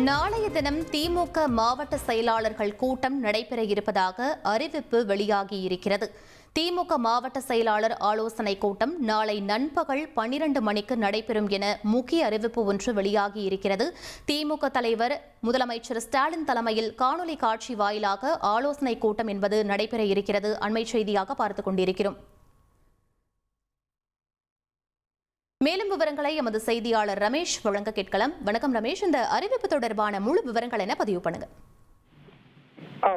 நாளைய தினம் திமுக மாவட்ட செயலாளர்கள் கூட்டம் நடைபெற இருப்பதாக அறிவிப்பு வெளியாகியிருக்கிறது. திமுக மாவட்ட செயலாளர் ஆலோசனைக் கூட்டம் நாளை நண்பகல் 12 மணிக்கு நடைபெறும் என முக்கிய அறிவிப்பு ஒன்று வெளியாகியிருக்கிறது. திமுக தலைவர் முதலமைச்சர் ஸ்டாலின் தலைமையில் காணொலி காட்சி வாயிலாக ஆலோசனைக் கூட்டம் என்பது நடைபெற இருக்கிறது. அண்மை செய்தியாக பார்த்துக் கொண்டிருக்கிறோம். மேலும் விவரங்களை எமது செய்தியாளர் ரமேஷ் வழங்க கேட்கலாம். வணக்கம் ரமேஷ், இந்த அறிவிப்பு தொடர்பான முழு விவரங்கள் என பதிவு பண்ணுங்க.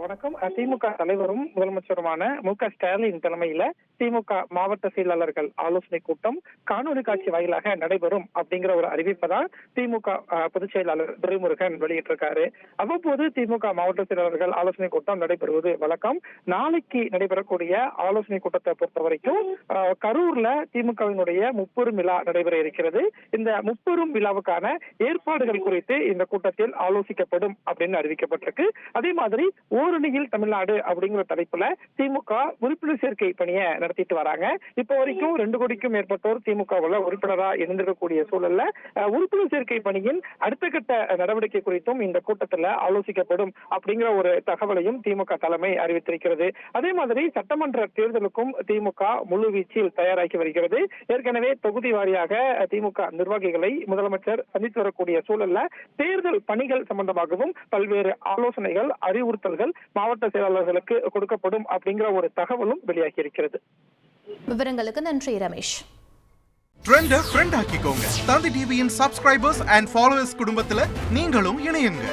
வணக்கம். திமுக தலைவரும் முதலமைச்சருமான மு.க.ஸ்டாலின் தலைமையில திமுக மாவட்ட செயலாளர்கள் ஆலோசனை கூட்டம் காணொலி காட்சி வாயிலாக நடைபெறும் அப்படிங்கிற ஒரு அறிவிப்பை தான் திமுக பொதுச் செயலாளர் துரைமுருகன் வெளியிட்டிருக்காரு. அவ்வப்போது திமுக மாவட்ட செயலாளர்கள் ஆலோசனை கூட்டம் நடைபெறுவது வழக்கம். நாளைக்கு நடைபெறக்கூடிய ஆலோசனை கூட்டத்தை பொறுத்த வரைக்கும் கரூர்ல திமுகவினுடைய முப்பெரும் விழா நடைபெற இருக்கிறது. இந்த முப்பெரும் விழாவுக்கான ஏற்பாடுகள் குறித்து இந்த கூட்டத்தில் ஆலோசிக்கப்படும் அப்படின்னு அறிவிக்கப்பட்டிருக்கு. அதே மாதிரி ஓரணியில் தமிழ்நாடு அப்படிங்கிற தலைப்புல திமுக உறுப்பினர் சேர்க்கை பணியை நடத்திட்டு வராங்க. இப்போ வரைக்கும் 2 கோடிக்கும் மேற்பட்டோர் திமுகவில் உறுப்பினராக இருந்திருக்கக்கூடிய சூழல்ல உறுப்பினர் சேர்க்கை பணியின் அடுத்த கட்ட நடவடிக்கை குறித்தும் இந்த கூட்டத்தில் ஆலோசிக்கப்படும் அப்படிங்கிற ஒரு தகவலையும் திமுக தலைமை அறிவித்திருக்கிறது. அதே மாதிரி சட்டமன்ற தேர்தலுக்கும் திமுக முழு வீச்சில் தயாராகி வருகிறது. ஏற்கனவே தொகுதி வாரியாக திமுக நிர்வாகிகளை முதலமைச்சர் சந்தித்து வரக்கூடிய சூழல்ல தேர்தல் பணிகள் சம்பந்தமாகவும் பல்வேறு ஆலோசனைகள் அறிவுறுத்தல்கள் மாவட்ட செயலாளர்களுக்கு கொடுக்கப்படும் அப்படிங்கிற ஒரு தகவலும் வெளியாகி இருக்கிறது. விவரங்களுக்கு நன்றி ரமேஷ். ட்ரெண்ட ஃப்ரெண்ட் ஆக்கிக்கோங்க. தந்தி டிவியின் சப்ஸ்கிரைபர்ஸ் அண்ட் ஃபாலோவர்ஸ் குடும்பத்துல நீங்களும் இணையுங்க.